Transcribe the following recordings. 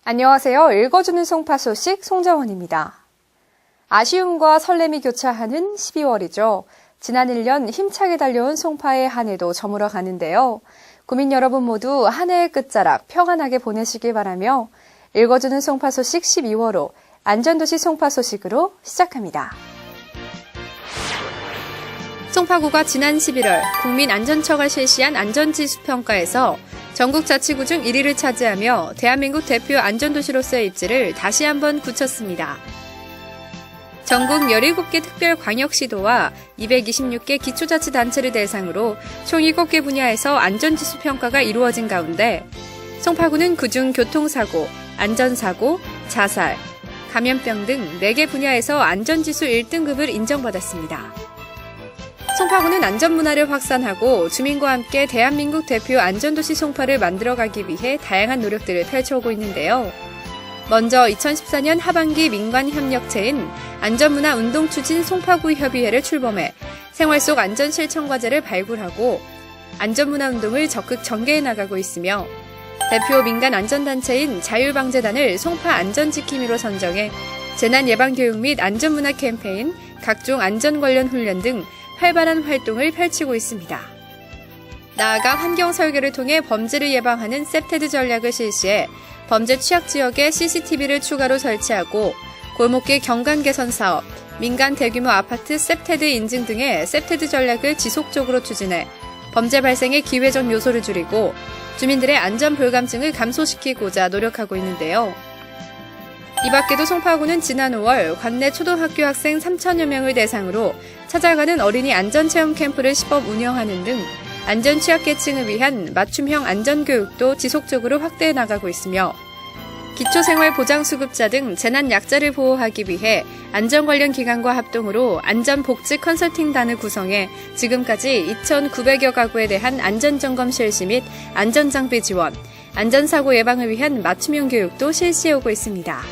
안녕하세요. 읽어주는 송파 소식 송정원입니다. 아쉬움과 설렘이 교차하는 12월이죠. 지난 1년 힘차게 달려온 송파의 한 해도 저물어 가는데요. 구민 여러분 모두 한 해의 끝자락 평안하게 보내시길 바라며 읽어주는 송파 소식 12월호 안전도시 송파 소식으로 시작합니다. 송파구가 지난 11월 국민안전처가 실시한 안전지수평가에서 전국 자치구 중 1위를 차지하며 대한민국 대표 안전도시로서의 입지를 다시 한번 굳혔습니다. 전국 17개 특별광역시도와 226개 기초자치단체를 대상으로 총 7개 분야에서 안전지수 평가가 이루어진 가운데 송파구는 그중 교통사고, 안전사고, 자살, 감염병 등 4개 분야에서 안전지수 1등급을 인정받았습니다. 송파구는 안전문화를 확산하고 주민과 함께 대한민국 대표 안전도시 송파를 만들어가기 위해 다양한 노력들을 펼쳐오고 있는데요. 먼저 2014년 하반기 민관협력체인 안전문화운동추진 송파구협의회를 출범해 생활 속 안전실천과제를 발굴하고 안전문화운동을 적극 전개해 나가고 있으며 대표 민간안전단체인 자율방재단을 송파 안전지킴이로 선정해 재난예방교육 및 안전문화 캠페인, 각종 안전 관련 훈련 등 활발한 활동을 펼치고 있습니다. 나아가 환경 설계를 통해 범죄를 예방하는 셉테드 전략을 실시해 범죄 취약 지역에 CCTV를 추가로 설치하고 골목길 경관 개선 사업, 민간 대규모 아파트 셉테드 인증 등의 셉테드 전략을 지속적으로 추진해 범죄 발생의 기회적 요소를 줄이고 주민들의 안전 불감증을 감소시키고자 노력하고 있는데요. 이 밖에도 송파구는 지난 5월 관내 초등학교 학생 3천여 명을 대상으로 찾아가는 어린이 안전체험 캠프를 시범 운영하는 등 안전 취약계층을 위한 맞춤형 안전교육도 지속적으로 확대해 나가고 있으며 기초생활보장수급자 등 재난약자를 보호하기 위해 안전 관련 기관과 합동으로 안전복지 컨설팅단을 구성해 지금까지 2,900여 가구에 대한 안전점검 실시 및 안전장비 지원, 안전사고 예방을 위한 맞춤형 교육도 실시해오고 있습니다.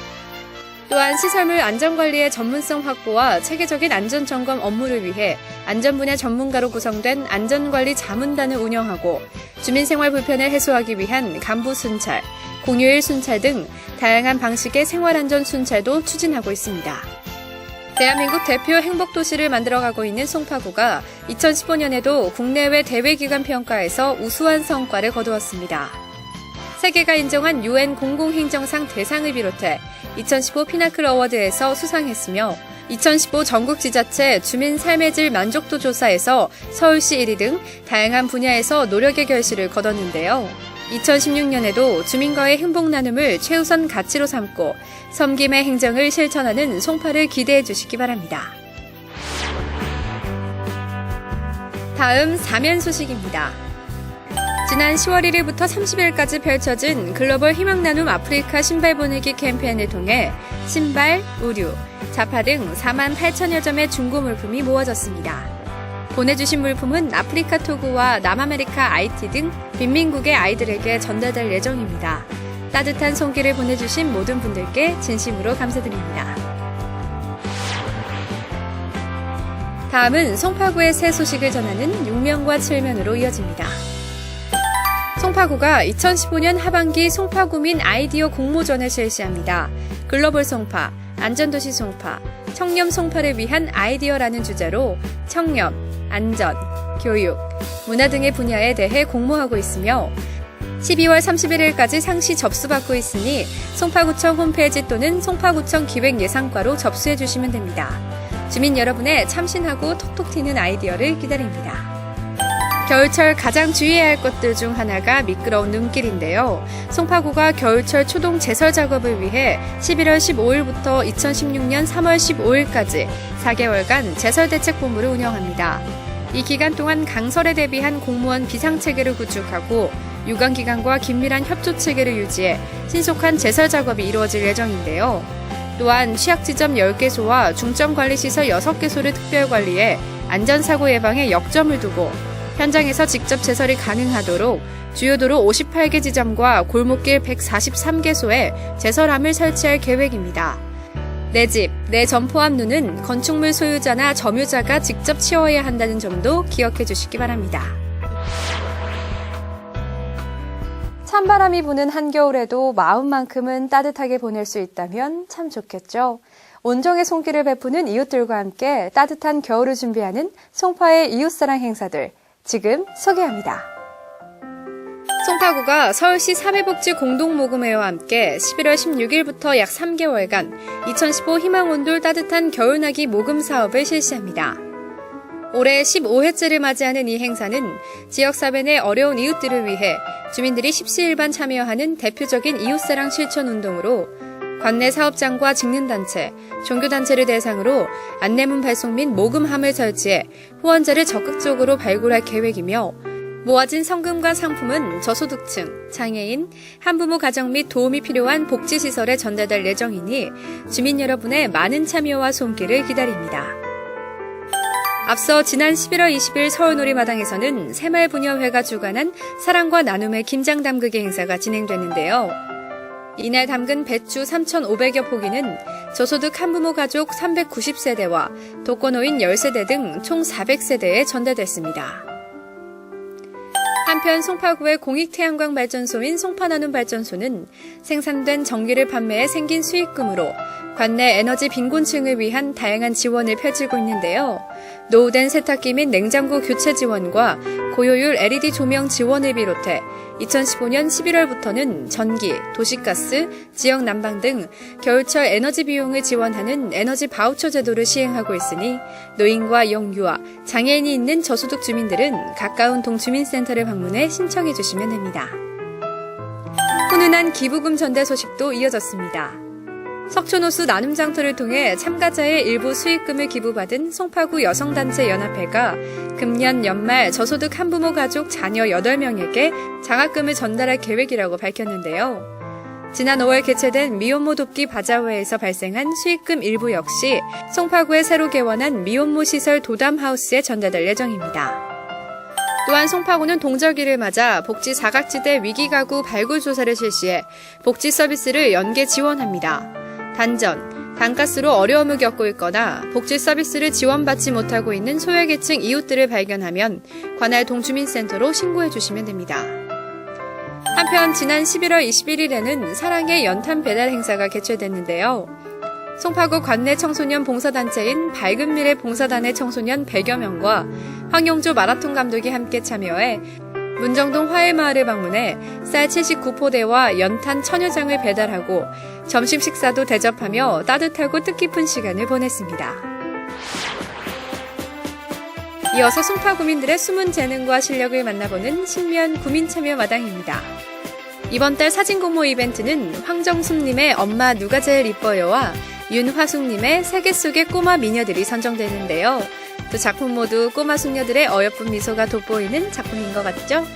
또한 시설물 안전관리의 전문성 확보와 체계적인 안전점검 업무를 위해 안전분야 전문가로 구성된 안전관리 자문단을 운영하고 주민생활 불편을 해소하기 위한 간부 순찰, 공휴일 순찰 등 다양한 방식의 생활안전 순찰도 추진하고 있습니다. 대한민국 대표 행복도시를 만들어가고 있는 송파구가 2015년에도 국내외 대외기관 평가에서 우수한 성과를 거두었습니다. 세계가 인정한 UN 공공행정상 대상을 비롯해 2015 피나클 어워드에서 수상했으며 2015 전국지자체 주민 삶의 질 만족도 조사에서 서울시 1위 등 다양한 분야에서 노력의 결실을 거뒀는데요. 2016년에도 주민과의 행복 나눔을 최우선 가치로 삼고 섬김의 행정을 실천하는 송파를 기대해 주시기 바랍니다. 다음 사면 소식입니다. 지난 10월 1일부터 30일까지 펼쳐진 글로벌 희망나눔 아프리카 신발 보내기 캠페인을 통해 신발, 의류, 자파 등 4만 8천여 점의 중고 물품이 모아졌습니다. 보내주신 물품은 아프리카 토고와 남아메리카 아이티 등 빈민국의 아이들에게 전달될 예정입니다. 따뜻한 손길을 보내주신 모든 분들께 진심으로 감사드립니다. 다음은 송파구의 새 소식을 전하는 6면과 7면으로 이어집니다. 송파구가 2015년 하반기 송파구민 아이디어 공모전을 실시합니다. 글로벌 송파, 안전도시 송파, 청렴 송파를 위한 아이디어라는 주제로 청렴, 안전, 교육, 문화 등의 분야에 대해 공모하고 있으며 12월 31일까지 상시 접수받고 있으니 송파구청 홈페이지 또는 송파구청 기획예산과로 접수해 주시면 됩니다. 주민 여러분의 참신하고 톡톡 튀는 아이디어를 기다립니다. 겨울철 가장 주의해야 할 것들 중 하나가 미끄러운 눈길인데요. 송파구가 겨울철 초동 제설 작업을 위해 11월 15일부터 2016년 3월 15일까지 4개월간 제설대책본부를 운영합니다. 이 기간 동안 강설에 대비한 공무원 비상체계를 구축하고 유관기관과 긴밀한 협조체계를 유지해 신속한 제설 작업이 이루어질 예정인데요. 또한 취약지점 10개소와 중점관리시설 6개소를 특별관리해 안전사고 예방에 역점을 두고 현장에서 직접 제설이 가능하도록 주요 도로 58개 지점과 골목길 143개소에 제설함을 설치할 계획입니다. 내 집, 내 점포 앞 눈은 건축물 소유자나 점유자가 직접 치워야 한다는 점도 기억해 주시기 바랍니다. 찬바람이 부는 한겨울에도 마음만큼은 따뜻하게 보낼 수 있다면 참 좋겠죠. 온정의 손길을 베푸는 이웃들과 함께 따뜻한 겨울을 준비하는 송파의 이웃사랑 행사들 지금 소개합니다. 송파구가 서울시 사회복지 공동모금회와 함께 11월 16일부터 약 3개월간 2015 희망온돌 따뜻한 겨울나기 모금 사업을 실시합니다. 올해 15회째를 맞이하는 이 행사는 지역사회 내 어려운 이웃들을 위해 주민들이 십시일반 참여하는 대표적인 이웃사랑 실천운동으로 관내 사업장과 직능단체, 종교단체를 대상으로 안내문 발송 및 모금함을 설치해 후원자를 적극적으로 발굴할 계획이며 모아진 성금과 상품은 저소득층, 장애인, 한부모 가정 및 도움이 필요한 복지시설에 전달될 예정이니 주민 여러분의 많은 참여와 손길을 기다립니다. 앞서 지난 11월 20일 서울놀이마당에서는 새마을부녀회가 주관한 사랑과 나눔의 김장 담그기 행사가 진행됐는데요. 이날 담근 배추 3,500여 포기는 저소득 한부모 가족 390세대와 독거노인 10세대 등 총 400세대에 전달됐습니다. 한편 송파구의 공익태양광발전소인 송파나눔발전소는 생산된 전기를 판매해 생긴 수익금으로 관내 에너지 빈곤층을 위한 다양한 지원을 펼치고 있는데요. 노후된 세탁기 및 냉장고 교체 지원과 고효율 LED 조명 지원을 비롯해 2015년 11월부터는 전기, 도시가스, 지역 난방 등 겨울철 에너지 비용을 지원하는 에너지 바우처 제도를 시행하고 있으니 노인과 영유아, 장애인이 있는 저소득 주민들은 가까운 동주민센터를 방문해 신청해 주시면 됩니다. 훈훈한 기부금 전달 소식도 이어졌습니다. 석촌호수 나눔장터를 통해 참가자의 일부 수익금을 기부받은 송파구 여성단체 연합회가 금년 연말 저소득 한부모 가족 자녀 8명에게 장학금을 전달할 계획이라고 밝혔는데요. 지난 5월 개최된 미혼모 돕기 바자회에서 발생한 수익금 일부 역시 송파구에 새로 개원한 미혼모 시설 도담하우스에 전달될 예정입니다. 또한 송파구는 동절기를 맞아 복지 사각지대 위기가구 발굴조사를 실시해 복지 서비스를 연계 지원합니다. 단전, 단가스로 어려움을 겪고 있거나 복지 서비스를 지원받지 못하고 있는 소외계층 이웃들을 발견하면 관할 동주민센터로 신고해 주시면 됩니다. 한편 지난 11월 21일에는 사랑의 연탄 배달 행사가 개최됐는데요. 송파구 관내 청소년 봉사단체인 밝은 미래 봉사단의 청소년 100여 명과 황용조 마라톤 감독이 함께 참여해 문정동 화해마을을 방문해 쌀 79포대와 연탄 1000여 장을 배달하고 점심 식사도 대접하며 따뜻하고 뜻깊은 시간을 보냈습니다. 이어서 송파 구민들의 숨은 재능과 실력을 만나보는 신미연 구민참여마당입니다. 이번 달 사진 공모 이벤트는 황정숙님의 엄마 누가 제일 이뻐요와 윤화숙님의 세계 속의 꼬마 미녀들이 선정되는데요. 두 작품 모두 꼬마 숙녀들의 어여쁜 미소가 돋보이는 작품인 것 같죠?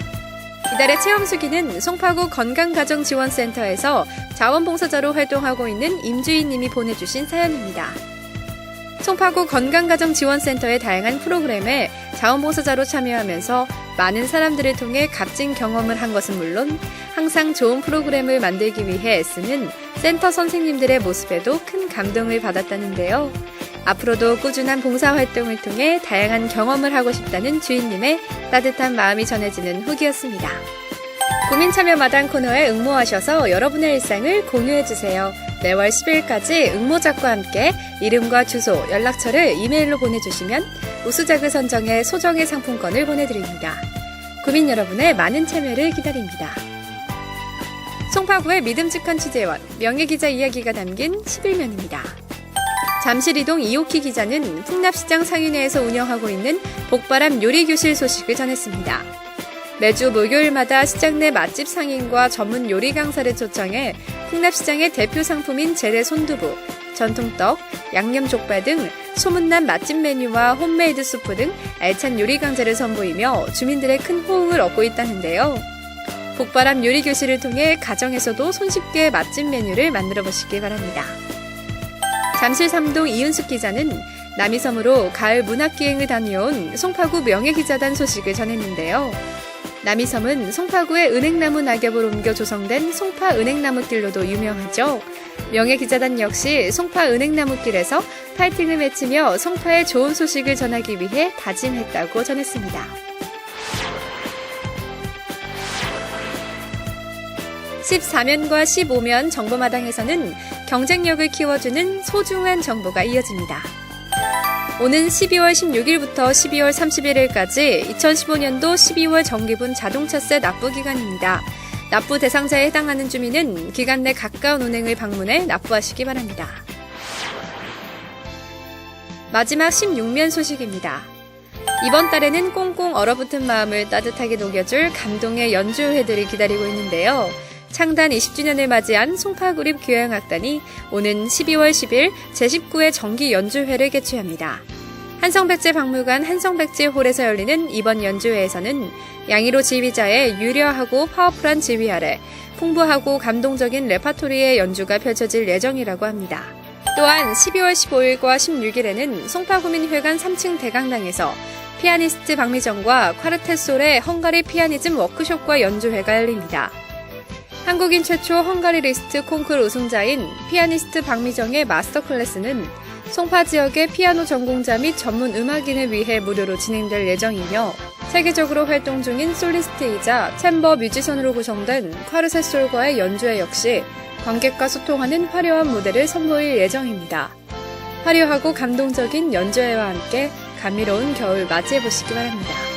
이달의 체험수기는 송파구 건강가정지원센터에서 자원봉사자로 활동하고 있는 임주희님이 보내주신 사연입니다. 송파구 건강가정지원센터의 다양한 프로그램에 자원봉사자로 참여하면서 많은 사람들을 통해 값진 경험을 한 것은 물론 항상 좋은 프로그램을 만들기 위해 애쓰는 센터 선생님들의 모습에도 큰 감동을 받았다는데요. 앞으로도 꾸준한 봉사활동을 통해 다양한 경험을 하고 싶다는 주인님의 따뜻한 마음이 전해지는 후기였습니다. 구민참여마당 코너에 응모하셔서 여러분의 일상을 공유해주세요. 매월 10일까지 응모작과 함께 이름과 주소, 연락처를 이메일로 보내주시면 우수작을 선정해 소정의 상품권을 보내드립니다. 구민 여러분의 많은 참여를 기다립니다. 송파구의 믿음직한 취재원, 명예기자 이야기가 담긴 11면입니다. 잠실이동 이옥희 기자는 풍납시장 상인회에서 운영하고 있는 복바람 요리교실 소식을 전했습니다. 매주 목요일마다 시장 내 맛집 상인과 전문 요리 강사를 초청해 풍납시장의 대표 상품인 재래 손두부, 전통떡, 양념족발 등 소문난 맛집 메뉴와 홈메이드 수프 등 알찬 요리 강좌를 선보이며 주민들의 큰 호응을 얻고 있다는데요. 복바람 요리교실을 통해 가정에서도 손쉽게 맛집 메뉴를 만들어 보시기 바랍니다. 잠실 3동 이은숙 기자는 남이섬으로 가을 문학기행을 다녀온 송파구 명예기자단 소식을 전했는데요. 남이섬은 송파구의 은행나무 낙엽을 옮겨 조성된 송파 은행나무길로도 유명하죠. 명예기자단 역시 송파 은행나무길에서 파이팅을 외치며 송파의 좋은 소식을 전하기 위해 다짐했다고 전했습니다. 14면과 15면 정보마당에서는 경쟁력을 키워주는 소중한 정보가 이어집니다. 오는 12월 16일부터 12월 31일까지 2015년도 12월 정기분 자동차세 납부 기간입니다. 납부 대상자에 해당하는 주민은 기간 내 가까운 은행을 방문해 납부하시기 바랍니다. 마지막 16면 소식입니다. 이번 달에는 꽁꽁 얼어붙은 마음을 따뜻하게 녹여줄 감동의 연주회들이 기다리고 있는데요. 창단 20주년을 맞이한 송파구립 교향악단이 오는 12월 10일 제19회 정기 연주회를 개최합니다. 한성백제박물관 한성백제홀에서 열리는 이번 연주회에서는 양희로 지휘자의 유려하고 파워풀한 지휘 아래 풍부하고 감동적인 레파토리의 연주가 펼쳐질 예정이라고 합니다. 또한 12월 15일과 16일에는 송파구민회관 3층 대강당에서 피아니스트 박미정과 콰르테솔의 헝가리 피아니즘 워크숍과 연주회가 열립니다. 한국인 최초 헝가리 리스트 콩쿠르 우승자인 피아니스트 박미정의 마스터 클래스는 송파 지역의 피아노 전공자 및 전문 음악인을 위해 무료로 진행될 예정이며 세계적으로 활동 중인 솔리스트이자 챔버 뮤지션으로 구성된 콰르테솔과의 연주회 역시 관객과 소통하는 화려한 무대를 선보일 예정입니다. 화려하고 감동적인 연주회와 함께 감미로운 겨울 맞이해보시기 바랍니다.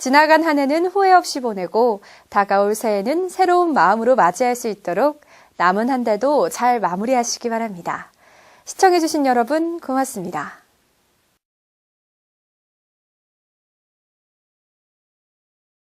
지나간 한 해는 후회 없이 보내고 다가올 새해는 새로운 마음으로 맞이할 수 있도록 남은 한 달도 잘 마무리하시기 바랍니다. 시청해주신 여러분 고맙습니다.